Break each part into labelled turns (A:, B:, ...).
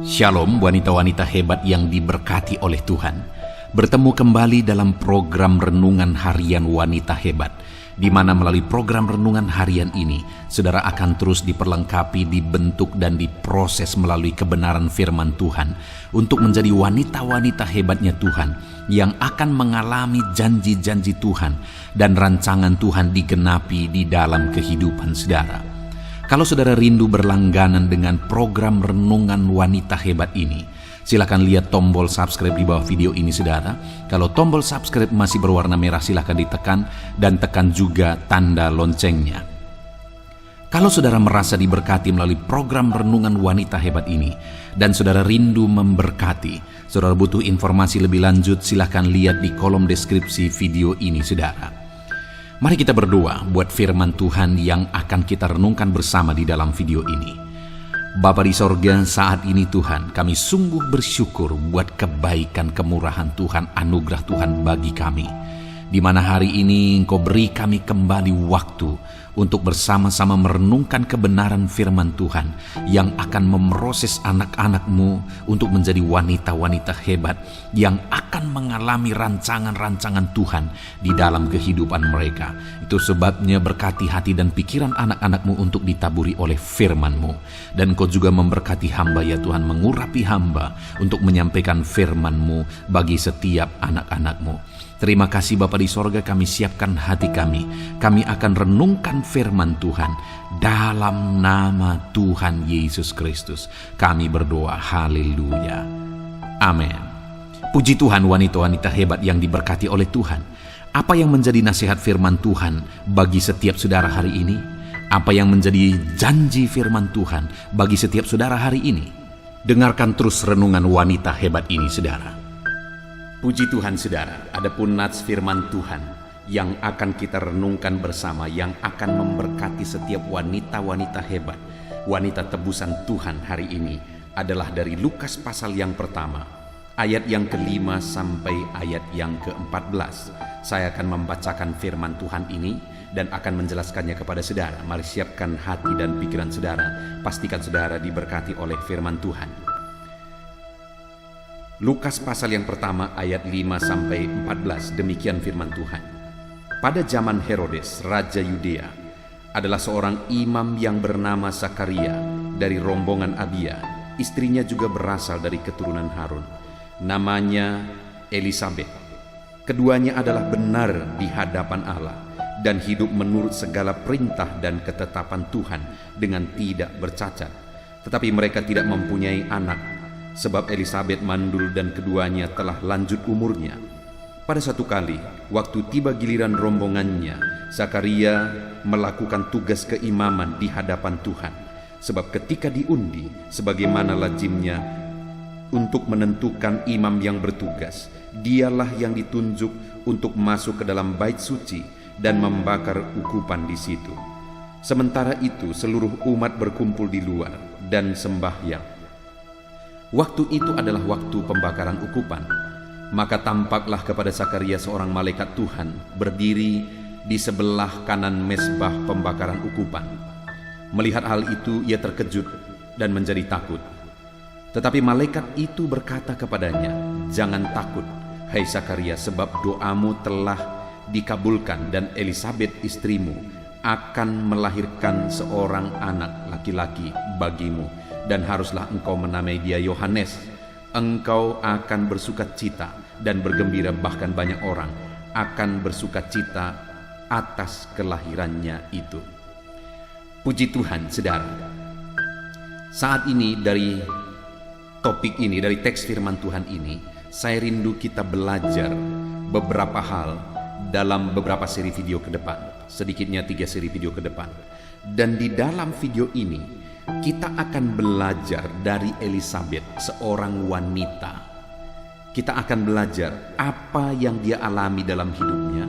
A: Shalom wanita-wanita hebat yang diberkati oleh Tuhan. Bertemu kembali dalam program Renungan Harian Wanita Hebat, di mana melalui program Renungan Harian ini, saudara akan terus diperlengkapi, dibentuk dan diproses melalui kebenaran firman Tuhan untuk menjadi wanita-wanita hebatnya Tuhan yang akan mengalami janji-janji Tuhan dan rancangan Tuhan digenapi di dalam kehidupan saudara. Kalau saudara rindu berlangganan dengan program Renungan Wanita Hebat ini, silakan lihat tombol subscribe di bawah video ini saudara. Kalau tombol subscribe masih berwarna merah, silakan ditekan dan tekan juga tanda loncengnya. Kalau saudara merasa diberkati melalui program Renungan Wanita Hebat ini dan saudara rindu memberkati, saudara butuh informasi lebih lanjut, silakan lihat di kolom deskripsi video ini saudara. Mari kita berdoa buat firman Tuhan yang akan kita renungkan bersama di dalam video ini. Bapa di sorga, saat ini Tuhan, kami sungguh bersyukur buat kebaikan, kemurahan Tuhan, anugerah Tuhan bagi kami. Di mana hari ini Engkau beri kami kembali waktu untuk bersama-sama merenungkan kebenaran firman Tuhan yang akan memproses anak-anak-Mu untuk menjadi wanita-wanita hebat yang akan mengalami rancangan-rancangan Tuhan di dalam kehidupan mereka. Itu sebabnya berkati hati dan pikiran anak-anak-Mu untuk ditaburi oleh firman-Mu. Dan Engkau juga memberkati hamba ya Tuhan, mengurapi hamba untuk menyampaikan firman-Mu bagi setiap anak-anak-Mu. Terima kasih Bapa di sorga, kami siapkan hati kami. Kami akan renungkan firman Tuhan dalam nama Tuhan Yesus Kristus. Kami berdoa, haleluya. Amin. Puji Tuhan, wanita-wanita hebat yang diberkati oleh Tuhan. Apa yang menjadi nasihat firman Tuhan bagi setiap saudara hari ini? Apa yang menjadi janji firman Tuhan bagi setiap saudara hari ini? Dengarkan terus renungan wanita hebat ini saudara. Puji Tuhan saudara, adapun nats firman Tuhan yang akan kita renungkan bersama, yang akan memberkati setiap wanita-wanita hebat, wanita tebusan Tuhan hari ini adalah dari Lukas pasal yang pertama, ayat yang ke-5 sampai ayat yang ke-14. Saya akan membacakan firman Tuhan ini dan akan menjelaskannya kepada saudara. Mari siapkan hati dan pikiran saudara, pastikan saudara diberkati oleh firman Tuhan. Lukas pasal yang pertama ayat 5 sampai 14, demikian firman Tuhan. Pada zaman Herodes, Raja Yudea, adalah seorang imam yang bernama Zakaria dari rombongan Abia. Istrinya juga berasal dari keturunan Harun. Namanya Elisabet. Keduanya adalah benar di hadapan Allah dan hidup menurut segala perintah dan ketetapan Tuhan dengan tidak bercacat. Tetapi mereka tidak mempunyai anak, sebab Elisabet mandul dan keduanya telah lanjut umurnya. Pada satu kali, waktu tiba giliran rombongannya, Zakaria melakukan tugas keimaman di hadapan Tuhan. Sebab ketika diundi, sebagaimana lazimnya untuk menentukan imam yang bertugas, dialah yang ditunjuk untuk masuk ke dalam bait suci dan membakar ukupan di situ. Sementara itu, seluruh umat berkumpul di luar dan sembahyang. Waktu itu adalah waktu pembakaran ukupan. Maka tampaklah kepada Zakaria seorang malaikat Tuhan berdiri di sebelah kanan mezbah pembakaran ukupan. Melihat hal itu, ia terkejut dan menjadi takut. Tetapi malaikat itu berkata kepadanya, "Jangan takut, hai Zakaria, sebab doamu telah dikabulkan dan Elisabet istrimu akan melahirkan seorang anak laki-laki bagimu. Dan haruslah engkau menamai dia Yohanes. Engkau akan bersukacita dan bergembira, bahkan banyak orang akan bersukacita atas kelahirannya itu." Puji Tuhan saudara. Saat ini dari topik ini, dari teks firman Tuhan ini, saya rindu kita belajar beberapa hal dalam beberapa seri video ke depan. Sedikitnya 3 seri video ke depan. Dan di dalam video ini kita akan belajar dari Elisabet, seorang wanita. Kita akan belajar apa yang dia alami dalam hidupnya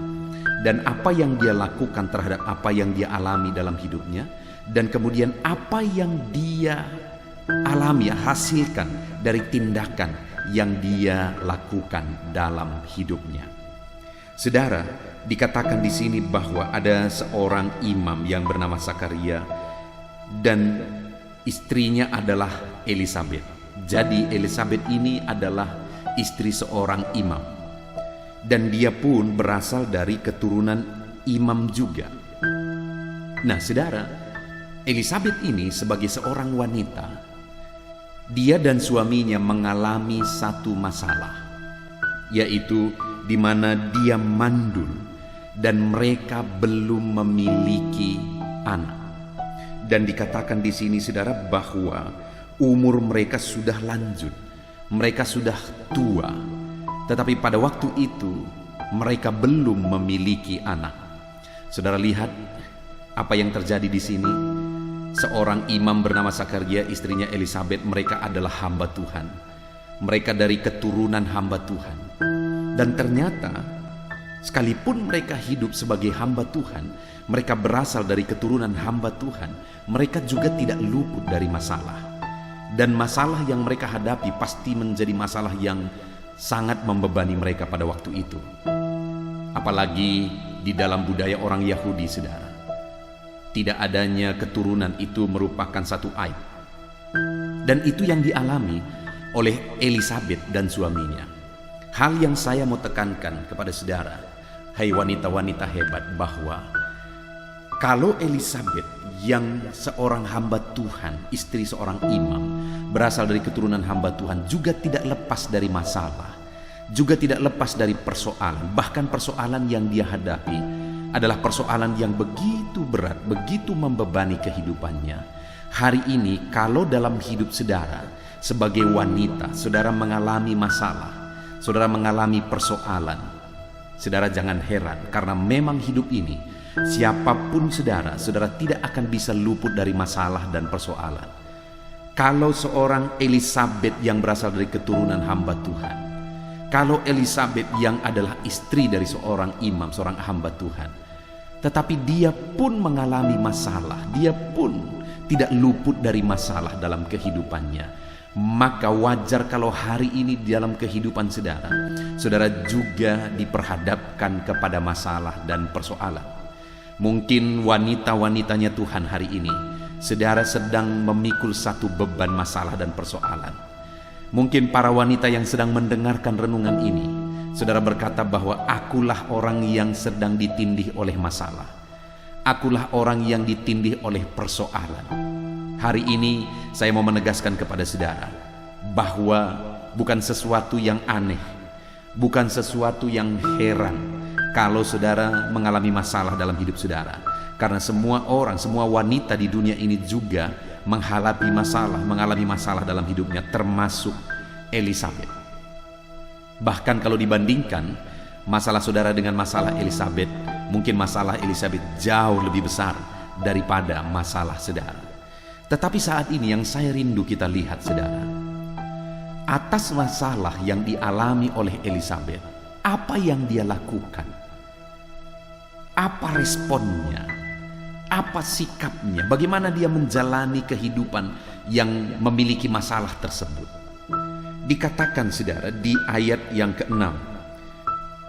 A: dan apa yang dia lakukan terhadap apa yang dia alami dalam hidupnya, dan kemudian apa yang dia alami, hasilkan dari tindakan yang dia lakukan dalam hidupnya. Saudara, dikatakan di sini bahwa ada seorang imam yang bernama Zakaria dan istrinya adalah Elisabet. Jadi Elisabet ini adalah istri seorang imam, dan dia pun berasal dari keturunan imam juga. Nah saudara, Elisabet ini sebagai seorang wanita, dia dan suaminya mengalami satu masalah, yaitu di mana dia mandul dan mereka belum memiliki anak. Dan dikatakan di sini saudara bahwa umur mereka sudah lanjut, mereka sudah tua, tetapi pada waktu itu mereka belum memiliki anak. Saudara lihat apa yang terjadi di sini. Seorang imam bernama Sakaria, istrinya Elisabet, mereka adalah hamba Tuhan. Mereka dari keturunan hamba Tuhan. Dan ternyata sekalipun mereka hidup sebagai hamba Tuhan, mereka berasal dari keturunan hamba Tuhan, mereka juga tidak luput dari masalah. Dan masalah yang mereka hadapi pasti menjadi masalah yang sangat membebani mereka pada waktu itu. Apalagi di dalam budaya orang Yahudi, saudara. Tidak adanya keturunan itu merupakan satu aib. Dan itu yang dialami oleh Elisabet dan suaminya. Hal yang saya mau tekankan kepada saudara, hai wanita-wanita hebat, bahwa kalau Elisabet yang seorang hamba Tuhan, istri seorang imam, berasal dari keturunan hamba Tuhan, juga tidak lepas dari masalah, juga tidak lepas dari persoalan. Bahkan persoalan yang dia hadapi adalah persoalan yang begitu berat, begitu membebani kehidupannya. Hari ini kalau dalam hidup saudara sebagai wanita, saudara mengalami masalah, saudara mengalami persoalan, saudara jangan heran, karena memang hidup ini siapapun saudara, saudara tidak akan bisa luput dari masalah dan persoalan. Kalau seorang Elisabet yang berasal dari keturunan hamba Tuhan, kalau Elisabet yang adalah istri dari seorang imam, seorang hamba Tuhan, tetapi dia pun mengalami masalah, dia pun tidak luput dari masalah dalam kehidupannya, maka wajar kalau hari ini di dalam kehidupan saudara, saudara juga diperhadapkan kepada masalah dan persoalan. Mungkin wanita-wanitanya Tuhan hari ini, saudara sedang memikul satu beban masalah dan persoalan. Mungkin para wanita yang sedang mendengarkan renungan ini, saudara berkata bahwa akulah orang yang sedang ditindih oleh masalah. Akulah orang yang ditindih oleh persoalan. Hari ini saya mau menegaskan kepada saudara bahwa bukan sesuatu yang aneh, bukan sesuatu yang heran kalau saudara mengalami masalah dalam hidup saudara. Karena semua orang, semua wanita di dunia ini juga mengalami masalah dalam hidupnya, termasuk Elisabet. Bahkan kalau dibandingkan masalah saudara dengan masalah Elisabet, mungkin masalah Elisabet jauh lebih besar daripada masalah saudara. Tetapi saat ini yang saya rindu kita lihat saudara, atas masalah yang dialami oleh Elisabet, apa yang dia lakukan? Apa responnya? Apa sikapnya? Bagaimana dia menjalani kehidupan yang memiliki masalah tersebut? Dikatakan saudara di ayat yang ke-6,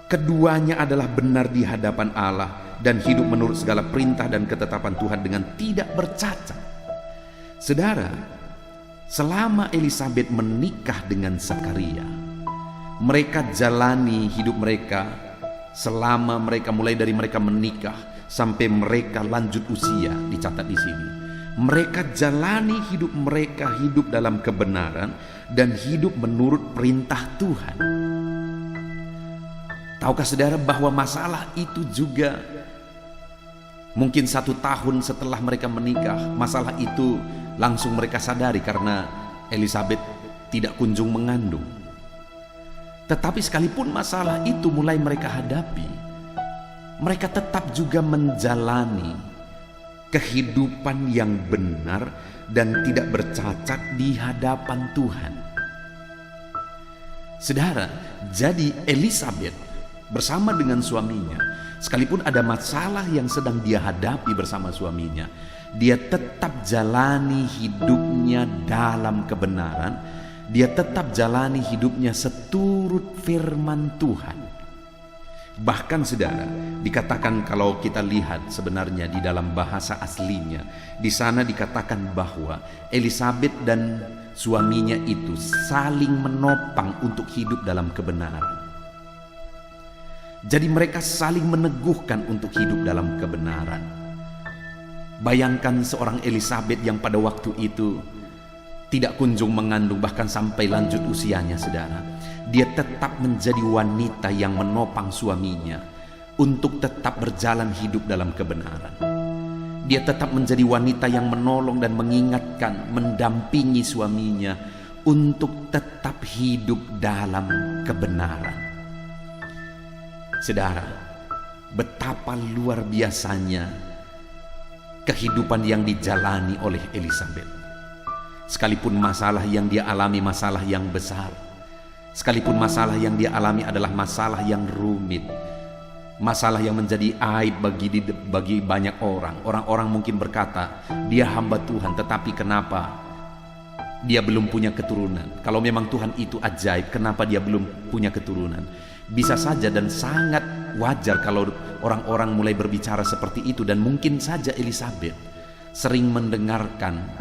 A: keduanya adalah benar di hadapan Allah dan hidup menurut segala perintah dan ketetapan Tuhan dengan tidak bercacat. Saudara, selama Elisabet menikah dengan Sakaria, mereka jalani hidup mereka selama mereka mulai dari mereka menikah sampai mereka lanjut usia, dicatat di sini. Mereka jalani hidup mereka, hidup dalam kebenaran dan hidup menurut perintah Tuhan. Tahukah saudara bahwa masalah itu juga mungkin 1 tahun setelah mereka menikah, masalah itu langsung mereka sadari karena Elisabet tidak kunjung mengandung. Tetapi sekalipun masalah itu mulai mereka hadapi, mereka tetap juga menjalani kehidupan yang benar dan tidak bercacat di hadapan Tuhan. Saudara, jadi Elisabet bersama dengan suaminya, sekalipun ada masalah yang sedang dia hadapi bersama suaminya, dia tetap jalani hidupnya dalam kebenaran, dia tetap jalani hidupnya seturut firman Tuhan. Bahkan saudara, dikatakan kalau kita lihat sebenarnya di dalam bahasa aslinya, di sana dikatakan bahwa Elisabet dan suaminya itu saling menopang untuk hidup dalam kebenaran. Jadi mereka saling meneguhkan untuk hidup dalam kebenaran. Bayangkan seorang Elisabet yang pada waktu itu tidak kunjung mengandung, bahkan sampai lanjut usianya, saudara. Dia tetap menjadi wanita yang menopang suaminya untuk tetap berjalan hidup dalam kebenaran. Dia tetap menjadi wanita yang menolong dan mengingatkan, mendampingi suaminya untuk tetap hidup dalam kebenaran. Saudara, betapa luar biasanya kehidupan yang dijalani oleh Elisabet. Sekalipun masalah yang dia alami masalah yang besar, sekalipun masalah yang dia alami adalah masalah yang rumit, masalah yang menjadi aib bagi banyak orang. Orang-orang mungkin berkata, dia hamba Tuhan, tetapi kenapa dia belum punya keturunan? Kalau memang Tuhan itu ajaib, kenapa dia belum punya keturunan? Bisa saja dan sangat wajar kalau orang-orang mulai berbicara seperti itu. Dan mungkin saja Elisabet sering mendengarkan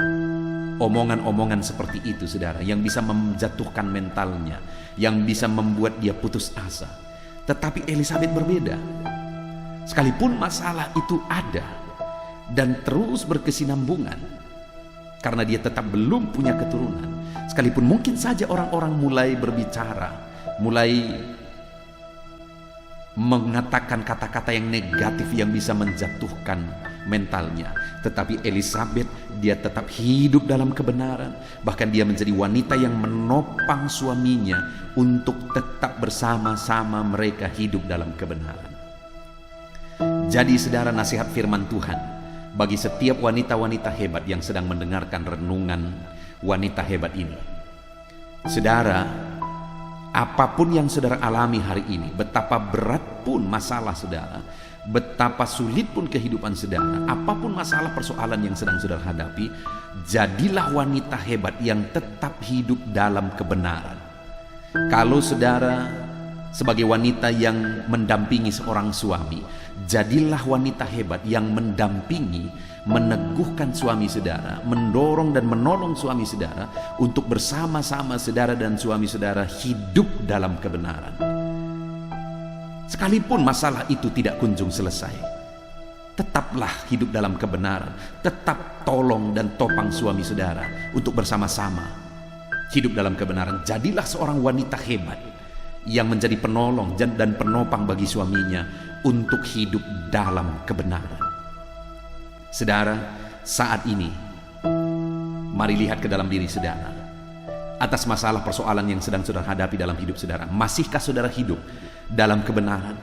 A: omongan-omongan seperti itu, saudara, yang bisa menjatuhkan mentalnya, yang bisa membuat dia putus asa. Tetapi Elisabet berbeda. Sekalipun masalah itu ada dan terus berkesinambungan, karena dia tetap belum punya keturunan. Sekalipun mungkin saja orang-orang mulai berbicara, mulai mengatakan kata-kata yang negatif yang bisa menjatuhkan mentalnya, tetapi Elisabet, dia tetap hidup dalam kebenaran. Bahkan dia menjadi wanita yang menopang suaminya untuk tetap bersama-sama mereka hidup dalam kebenaran. Jadi saudara, nasihat firman Tuhan bagi setiap wanita-wanita hebat yang sedang mendengarkan renungan wanita hebat ini. Saudara, apapun yang saudara alami hari ini, betapa berat pun masalah saudara, betapa sulit pun kehidupan saudara, apapun masalah persoalan yang sedang saudara hadapi, jadilah wanita hebat yang tetap hidup dalam kebenaran. Kalau saudara sebagai wanita yang mendampingi seorang suami, jadilah wanita hebat yang mendampingi, meneguhkan suami saudara, mendorong dan menolong suami saudara untuk bersama-sama saudara dan suami saudara hidup dalam kebenaran. Sekalipun masalah itu tidak kunjung selesai, tetaplah hidup dalam kebenaran. Tetap tolong dan topang suami saudara untuk bersama-sama hidup dalam kebenaran. Jadilah seorang wanita hebat yang menjadi penolong dan penopang bagi suaminya untuk hidup dalam kebenaran. Saudara, saat ini mari lihat ke dalam diri saudara. Atas masalah persoalan yang sedang saudara hadapi dalam hidup saudara, masihkah saudara hidup dalam kebenaran?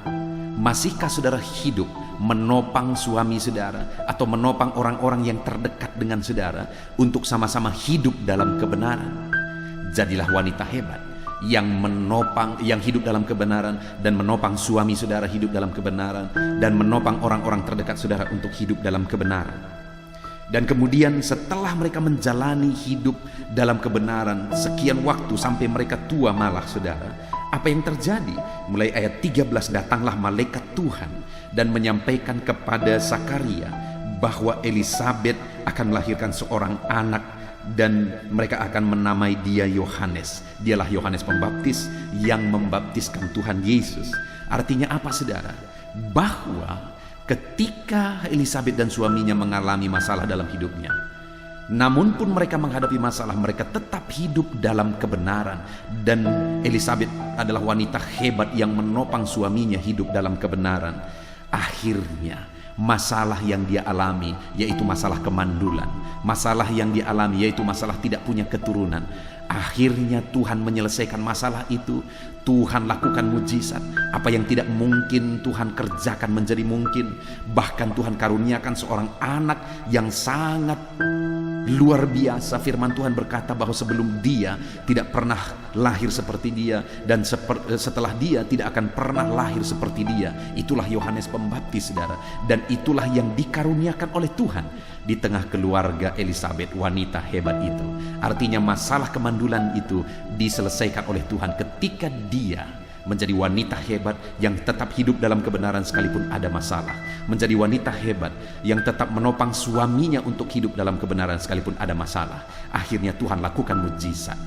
A: Masihkah saudara hidup menopang suami saudara atau menopang orang-orang yang terdekat dengan saudara untuk sama-sama hidup dalam kebenaran? Jadilah wanita hebat yang menopang, yang hidup dalam kebenaran dan menopang suami saudara hidup dalam kebenaran dan menopang orang-orang terdekat saudara untuk hidup dalam kebenaran. Dan kemudian setelah mereka menjalani hidup dalam kebenaran sekian waktu sampai mereka tua malah saudara, apa yang terjadi? Mulai ayat 13, datanglah malaikat Tuhan dan menyampaikan kepada Zakaria bahwa Elisabet akan melahirkan seorang anak dan mereka akan menamai dia Yohanes. Dialah Yohanes Pembaptis yang membaptiskan Tuhan Yesus. Artinya apa saudara? Bahwa ketika Elisabet dan suaminya mengalami masalah dalam hidupnya, namun pun mereka menghadapi masalah, mereka tetap hidup dalam kebenaran. Dan Elisabet adalah wanita hebat yang menopang suaminya hidup dalam kebenaran. Akhirnya masalah yang dia alami, yaitu masalah kemandulan, masalah yang dia alami yaitu masalah tidak punya keturunan, akhirnya Tuhan menyelesaikan masalah itu. Tuhan lakukan mujizat. Apa yang tidak mungkin Tuhan kerjakan menjadi mungkin. Bahkan Tuhan karuniakan seorang anak yang sangat luar biasa. Firman Tuhan berkata bahwa sebelum dia tidak pernah lahir seperti dia, dan setelah dia tidak akan pernah lahir seperti dia. Itulah Yohanes Pembaptis saudara. Dan itulah yang dikaruniakan oleh Tuhan di tengah keluarga Elisabet, wanita hebat itu. Artinya masalah kemandulan itu diselesaikan oleh Tuhan ketika dia menjadi wanita hebat yang tetap hidup dalam kebenaran sekalipun ada masalah, menjadi wanita hebat yang tetap menopang suaminya untuk hidup dalam kebenaran sekalipun ada masalah. Akhirnya Tuhan lakukan mujizat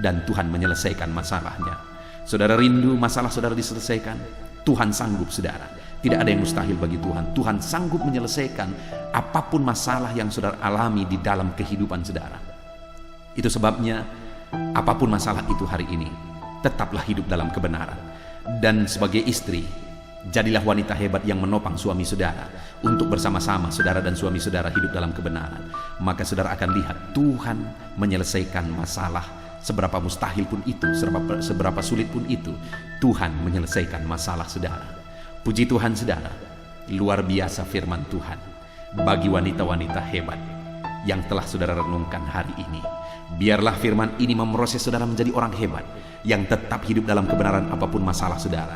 A: dan Tuhan menyelesaikan masalahnya. Saudara rindu masalah saudara diselesaikan? Tuhan sanggup, saudara. Tidak ada yang mustahil bagi Tuhan. Tuhan sanggup menyelesaikan apapun masalah yang saudara alami di dalam kehidupan saudara. Itu sebabnya apapun masalah itu hari ini, tetaplah hidup dalam kebenaran. Dan sebagai istri, jadilah wanita hebat yang menopang suami saudara untuk bersama-sama saudara dan suami saudara hidup dalam kebenaran. Maka saudara akan lihat Tuhan menyelesaikan masalah. Seberapa mustahil pun itu, seberapa sulit pun itu, Tuhan menyelesaikan masalah saudara. Puji Tuhan saudara, luar biasa firman Tuhan bagi wanita-wanita hebat yang telah saudara renungkan hari ini. Biarlah firman ini memproses saudara menjadi orang hebat yang tetap hidup dalam kebenaran apapun masalah saudara.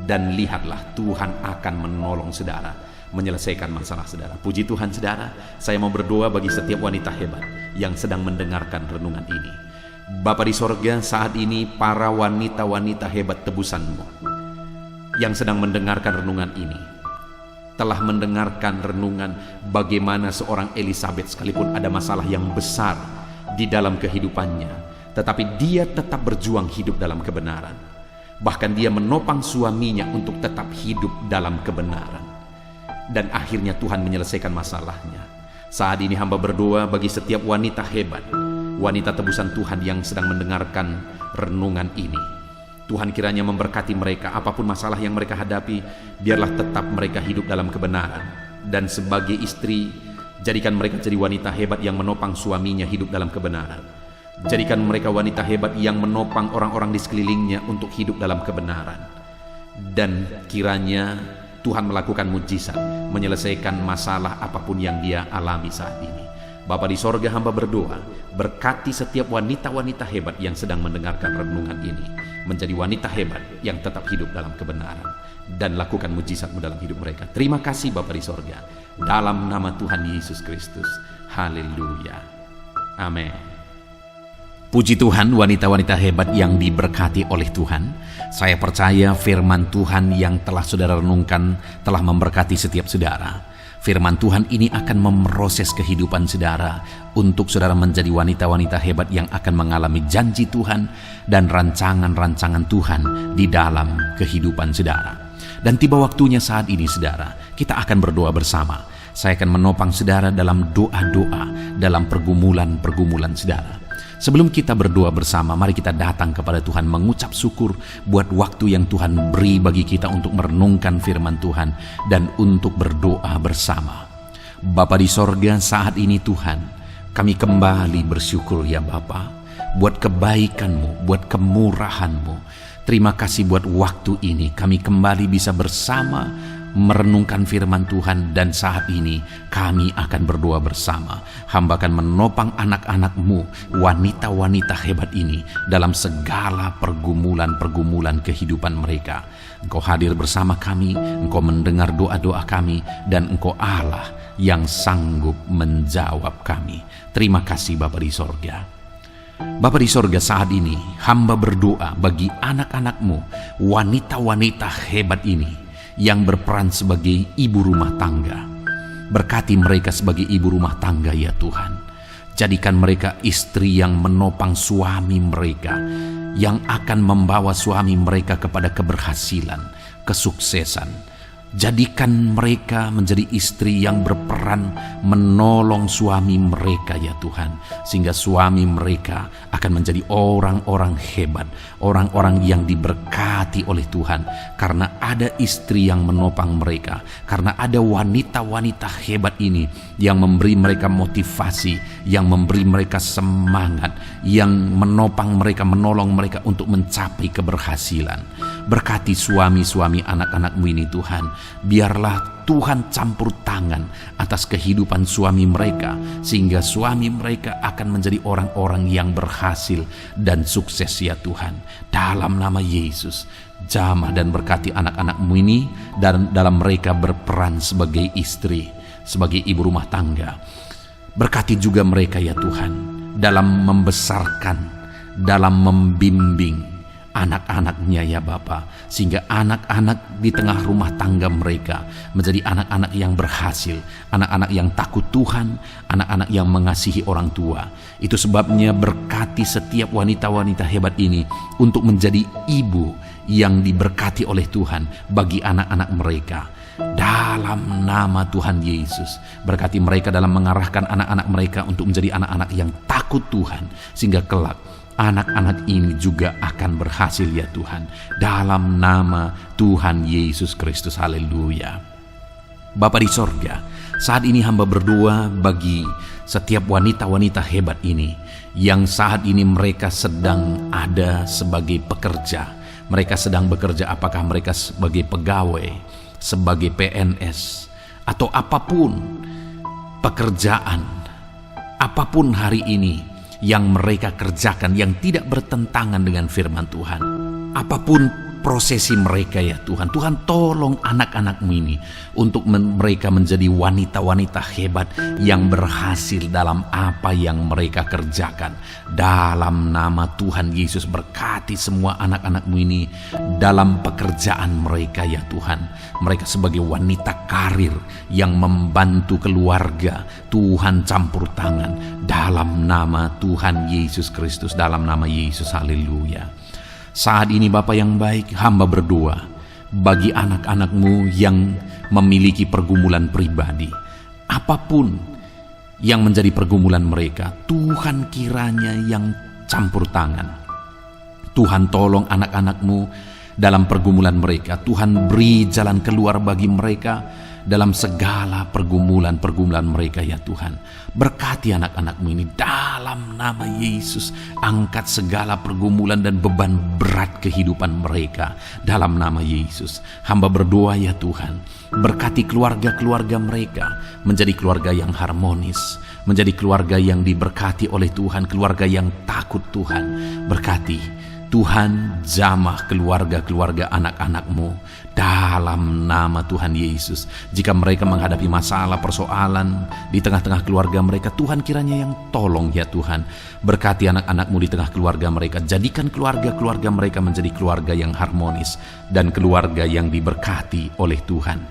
A: Dan lihatlah Tuhan akan menolong saudara menyelesaikan masalah saudara. Puji Tuhan saudara, saya mau berdoa bagi setiap wanita hebat yang sedang mendengarkan renungan ini. Bapa di sorga, saat ini para wanita-wanita hebat tebusanmu yang sedang mendengarkan renungan ini telah mendengarkan renungan bagaimana seorang Elisabeth sekalipun ada masalah yang besar di dalam kehidupannya, tetapi dia tetap berjuang hidup dalam kebenaran. Bahkan dia menopang suaminya untuk tetap hidup dalam kebenaran. Dan akhirnya Tuhan menyelesaikan masalahnya. Saat ini hamba berdoa bagi setiap wanita hebat, wanita tebusan Tuhan yang sedang mendengarkan renungan ini. Tuhan kiranya memberkati mereka apapun masalah yang mereka hadapi, biarlah tetap mereka hidup dalam kebenaran. Dan sebagai istri, jadikan mereka jadi wanita hebat yang menopang suaminya hidup dalam kebenaran. Jadikan mereka wanita hebat yang menopang orang-orang di sekelilingnya untuk hidup dalam kebenaran. Dan kiranya Tuhan melakukan mujizat, menyelesaikan masalah apapun yang dia alami saat ini. Bapa di sorga, hamba berdoa, berkati setiap wanita-wanita hebat yang sedang mendengarkan renungan ini, menjadi wanita hebat yang tetap hidup dalam kebenaran, dan lakukan mujizat-Mu dalam hidup mereka. Terima kasih Bapa di sorga, dalam nama Tuhan Yesus Kristus. Haleluya. Amin. Puji Tuhan, wanita-wanita hebat yang diberkati oleh Tuhan. Saya percaya firman Tuhan yang telah saudara renungkan telah memberkati setiap saudara. Firman Tuhan ini akan memproses kehidupan saudara untuk saudara menjadi wanita-wanita hebat yang akan mengalami janji Tuhan dan rancangan-rancangan Tuhan di dalam kehidupan saudara. Dan tiba waktunya saat ini saudara, kita akan berdoa bersama. Saya akan menopang saudara dalam doa-doa, dalam pergumulan-pergumulan saudara. Sebelum kita berdoa bersama, mari kita datang kepada Tuhan mengucap syukur buat waktu yang Tuhan beri bagi kita untuk merenungkan firman Tuhan dan untuk berdoa bersama. Bapa di sorga, saat ini Tuhan, kami kembali bersyukur ya Bapa, buat kebaikan-Mu, buat kemurahan-Mu. Terima kasih buat waktu ini kami kembali bisa bersama merenungkan firman Tuhan, dan saat ini kami akan berdoa bersama. Hamba akan menopang anak-anak-Mu, wanita-wanita hebat ini dalam segala pergumulan-pergumulan kehidupan mereka. Engkau hadir bersama kami, Engkau mendengar doa-doa kami, dan Engkau Allah yang sanggup menjawab kami. Terima kasih Bapa di sorga. Bapa di sorga, saat ini hamba berdoa bagi anak-anak-Mu, wanita-wanita hebat ini yang berperan sebagai ibu rumah tangga. Berkati mereka sebagai ibu rumah tangga ya Tuhan. Jadikan mereka istri yang menopang suami mereka, yang akan membawa suami mereka kepada keberhasilan, kesuksesan. Jadikan mereka menjadi istri yang berperan menolong suami mereka ya Tuhan, sehingga suami mereka akan menjadi orang-orang hebat, orang-orang yang diberkati oleh Tuhan, karena ada istri yang menopang mereka, karena ada wanita-wanita hebat ini yang memberi mereka motivasi, yang memberi mereka semangat, yang menopang mereka, menolong mereka untuk mencapai keberhasilan. Berkati suami-suami anak-anak-Mu ini Tuhan. Biarlah Tuhan campur tangan atas kehidupan suami mereka, sehingga suami mereka akan menjadi orang-orang yang berhasil dan sukses ya Tuhan. Dalam nama Yesus, jamah dan berkati anak-anak-Mu ini, dan dalam mereka berperan sebagai istri, sebagai ibu rumah tangga. Berkati juga mereka ya Tuhan, dalam membesarkan, dalam membimbing anak-anaknya ya Bapa, sehingga anak-anak di tengah rumah tangga mereka menjadi anak-anak yang berhasil, anak-anak yang takut Tuhan, anak-anak yang mengasihi orang tua. Itu sebabnya berkati setiap wanita-wanita hebat ini untuk menjadi ibu yang diberkati oleh Tuhan bagi anak-anak mereka. Dalam nama Tuhan Yesus, berkati mereka dalam mengarahkan anak-anak mereka untuk menjadi anak-anak yang takut Tuhan, sehingga kelak anak-anak ini juga akan berhasil ya Tuhan. Dalam nama Tuhan Yesus Kristus, haleluya. Bapa di sorga, saat ini hamba berdoa bagi setiap wanita-wanita hebat ini, yang saat ini mereka sedang ada sebagai pekerja. Mereka sedang bekerja, apakah mereka sebagai pegawai, sebagai PNS, atau apapun pekerjaan, apapun hari ini yang mereka kerjakan yang tidak bertentangan dengan firman Tuhan. Apapun prosesi mereka ya Tuhan, Tuhan tolong anak-anak-Mu ini untuk mereka menjadi wanita-wanita hebat yang berhasil dalam apa yang mereka kerjakan. Dalam nama Tuhan Yesus, berkati semua anak-anak-Mu ini dalam pekerjaan mereka ya Tuhan. Mereka sebagai wanita karir yang membantu keluarga, Tuhan campur tangan dalam nama Tuhan Yesus Kristus, dalam nama Yesus, haleluya. Saat ini Bapa yang baik, hamba berdoa bagi anak-anak-Mu yang memiliki pergumulan pribadi. Apapun yang menjadi pergumulan mereka, Tuhan kiranya yang campur tangan. Tuhan tolong anak-anak-Mu dalam pergumulan mereka. Tuhan beri jalan keluar bagi mereka dalam segala pergumulan-pergumulan mereka ya Tuhan. Berkati anak-anak-Mu ini dalam nama Yesus. Angkat segala pergumulan dan beban berat kehidupan mereka dalam nama Yesus. Hamba berdoa ya Tuhan, berkati keluarga-keluarga mereka menjadi keluarga yang harmonis, menjadi keluarga yang diberkati oleh Tuhan, keluarga yang takut Tuhan. Berkati Tuhan, jamah keluarga-keluarga anak-anak-Mu dalam nama Tuhan Yesus. Jika mereka menghadapi masalah, persoalan di tengah-tengah keluarga mereka, Tuhan kiranya yang tolong ya Tuhan. Berkati anak-anak-Mu di tengah keluarga mereka. Jadikan keluarga-keluarga mereka menjadi keluarga yang harmonis dan keluarga yang diberkati oleh Tuhan.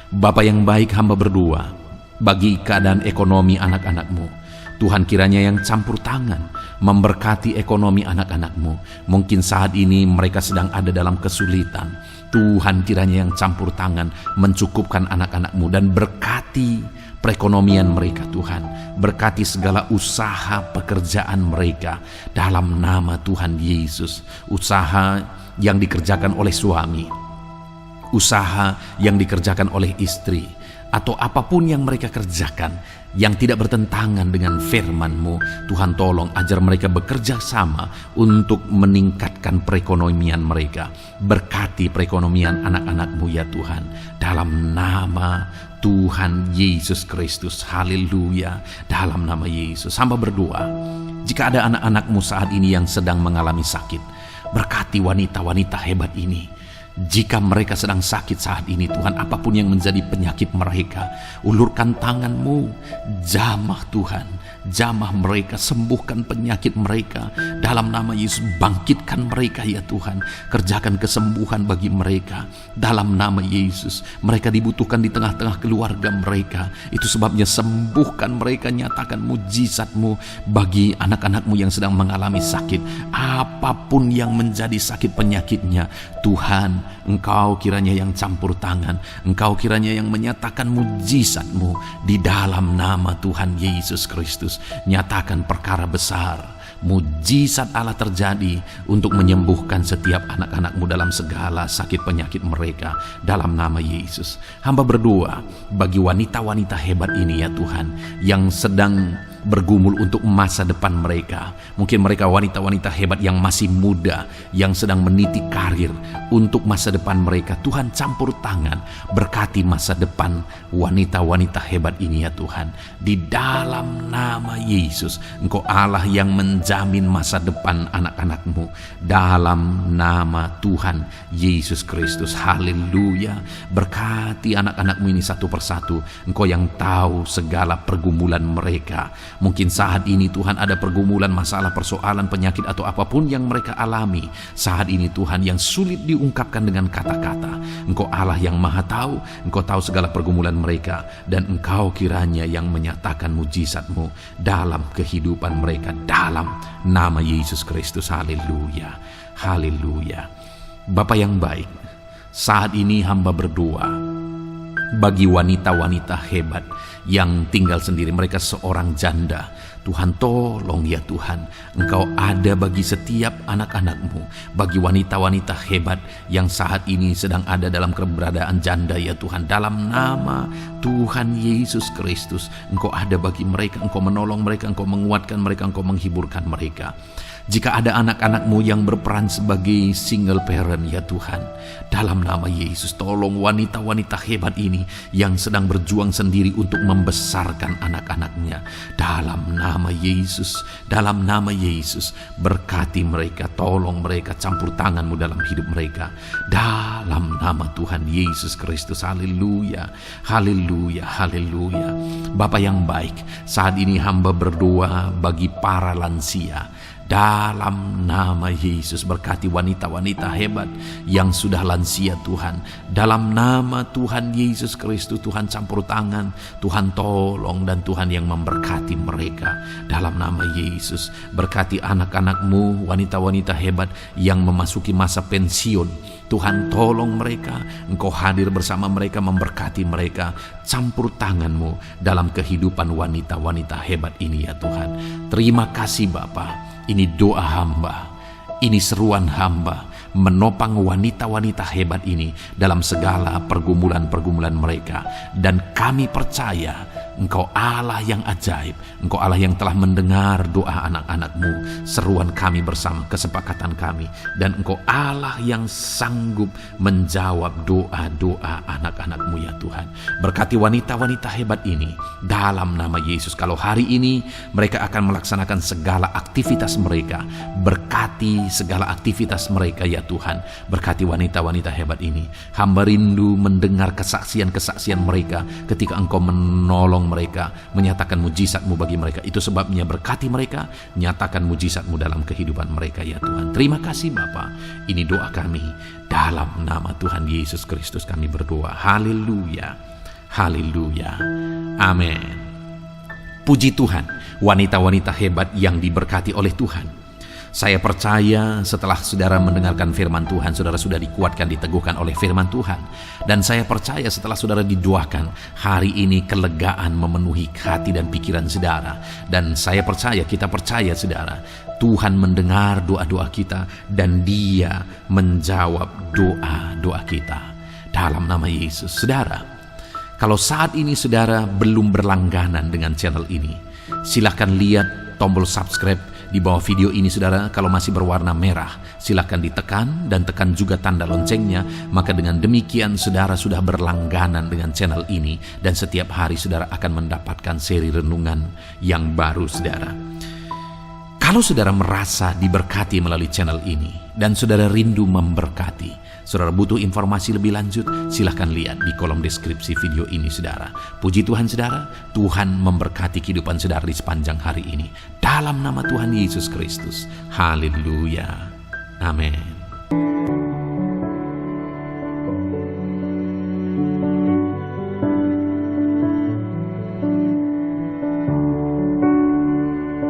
A: Bapa yang baik, hamba berdoa bagi keadaan ekonomi anak-anak-Mu. Tuhan kiranya yang campur tangan memberkati ekonomi anak-anak-Mu. Mungkin saat ini mereka sedang ada dalam kesulitan. Tuhan kiranya yang campur tangan mencukupkan anak-anak-Mu dan berkati perekonomian mereka Tuhan. Berkati segala usaha pekerjaan mereka dalam nama Tuhan Yesus. Usaha yang dikerjakan oleh suami, usaha yang dikerjakan oleh istri, atau apapun yang mereka kerjakan yang tidak bertentangan dengan firman-Mu, Tuhan tolong ajar mereka bekerja sama untuk meningkatkan perekonomian mereka. Berkati perekonomian anak-anak-Mu ya Tuhan, dalam nama Tuhan Yesus Kristus, haleluya. Dalam nama Yesus, hamba berdoa jika ada anak-anak-Mu saat ini yang sedang mengalami sakit, berkati wanita-wanita hebat ini. Jika mereka sedang sakit saat ini Tuhan, apapun yang menjadi penyakit mereka, ulurkan tangan-Mu, jamah Tuhan, jamah mereka, sembuhkan penyakit mereka dalam nama Yesus. Bangkitkan mereka ya Tuhan, kerjakan kesembuhan bagi mereka dalam nama Yesus. Mereka dibutuhkan di tengah-tengah keluarga mereka. Itu sebabnya sembuhkan mereka, nyatakan mujizat-Mu bagi anak-anak-Mu yang sedang mengalami sakit. Apapun yang menjadi sakit penyakitnya, Tuhan, Engkau kiranya yang campur tangan, Engkau kiranya yang menyatakan mujizat-Mu di dalam nama Tuhan Yesus Kristus. Nyatakan perkara besar, mujizat Allah terjadi untuk menyembuhkan setiap anak-anak-Mu dalam segala sakit penyakit mereka dalam nama Yesus. Hamba berdoa bagi wanita-wanita hebat ini ya Tuhan, yang sedang bergumul untuk masa depan mereka. Mungkin mereka wanita-wanita hebat yang masih muda, yang sedang meniti karir untuk masa depan mereka. Tuhan campur tangan, berkati masa depan wanita-wanita hebat ini ya Tuhan. Di dalam nama Yesus, Engkau Allah yang menjamin masa depan anak-anak-Mu dalam nama Tuhan Yesus Kristus, haleluya. Berkati anak-anak-Mu ini satu persatu. Engkau yang tahu segala pergumulan mereka. Mungkin saat ini Tuhan ada pergumulan, masalah, persoalan, penyakit atau apapun yang mereka alami. Saat ini Tuhan yang sulit diungkapkan dengan kata-kata. Engkau Allah yang maha tahu, Engkau tahu segala pergumulan mereka, dan Engkau kiranya yang menyatakan mujizat-Mu dalam kehidupan mereka, dalam nama Yesus Kristus. Haleluya, haleluya. Bapa yang baik, saat ini hamba berdoa bagi wanita-wanita hebat yang tinggal sendiri, mereka seorang janda. Tuhan tolong ya Tuhan, Engkau ada bagi setiap anak-anak-Mu, bagi wanita-wanita hebat yang saat ini sedang ada dalam keberadaan janda ya Tuhan. Dalam nama Tuhan Yesus Kristus, Engkau ada bagi mereka, Engkau menolong mereka, Engkau menguatkan mereka, Engkau menghiburkan mereka. Jika ada anak-anak-Mu yang berperan sebagai single parent ya Tuhan, dalam nama Yesus tolong wanita-wanita hebat ini yang sedang berjuang sendiri untuk membesarkan anak-anaknya. Dalam nama Yesus, dalam nama Yesus, berkati mereka, tolong mereka, campur tangan-Mu dalam hidup mereka. Dalam nama Tuhan Yesus Kristus, haleluya, haleluya, haleluya. Bapa yang baik, saat ini hamba berdoa bagi para lansia. Dalam nama Yesus, berkati wanita-wanita hebat yang sudah lansia Tuhan. Dalam nama Tuhan Yesus Kristus, Tuhan campur tangan, Tuhan tolong, dan Tuhan yang memberkati mereka. Dalam nama Yesus, berkati anak-anak-Mu, wanita-wanita hebat yang memasuki masa pensiun. Tuhan tolong mereka, Engkau hadir bersama mereka, memberkati mereka. Campur tangan-Mu dalam kehidupan wanita-wanita hebat ini ya Tuhan. Terima kasih Bapa. Ini doa hamba, ini seruan hamba, menopang wanita-wanita hebat ini dalam segala pergumulan-pergumulan mereka. Dan kami percaya Engkau Allah yang ajaib, Engkau Allah yang telah mendengar doa anak-anak-Mu, seruan kami bersama, kesepakatan kami. Dan Engkau Allah yang sanggup menjawab doa-doa anak-anak-Mu ya Tuhan. Berkati wanita-wanita hebat ini dalam nama Yesus. Kalau hari ini mereka akan melaksanakan segala aktivitas mereka, berkati segala aktivitas mereka ya Tuhan. Berkati wanita-wanita hebat ini. Hamba rindu mendengar kesaksian-kesaksian mereka ketika Engkau menolong mereka, menyatakan mujizat-Mu bagi mereka. Itu sebabnya berkati mereka, nyatakan mujizat-Mu dalam kehidupan mereka ya Tuhan. Terima kasih Bapa. Ini doa kami, dalam nama Tuhan Yesus Kristus kami berdoa. Haleluya, haleluya, amin. Puji Tuhan, wanita-wanita hebat yang diberkati oleh Tuhan. Saya percaya setelah saudara mendengarkan firman Tuhan, saudara sudah dikuatkan, diteguhkan oleh firman Tuhan. Dan saya percaya setelah saudara didoakan, hari ini kelegaan memenuhi hati dan pikiran saudara. Dan saya percaya, kita percaya saudara, Tuhan mendengar doa-doa kita dan Dia menjawab doa-doa kita. Dalam nama Yesus. Saudara, kalau saat ini saudara belum berlangganan dengan channel ini, silakan lihat tombol subscribe di bawah video ini saudara. Kalau masih berwarna merah, silakan ditekan dan tekan juga tanda loncengnya. Maka dengan demikian saudara sudah berlangganan dengan channel ini, dan setiap hari saudara akan mendapatkan seri renungan yang baru saudara. Kalau saudara merasa diberkati melalui channel ini dan saudara rindu memberkati, saudara butuh informasi lebih lanjut, silahkan lihat di kolom deskripsi video ini saudara. Puji Tuhan saudara, Tuhan memberkati kehidupan saudara di sepanjang hari ini. Dalam nama Tuhan Yesus Kristus. Haleluya. Amin.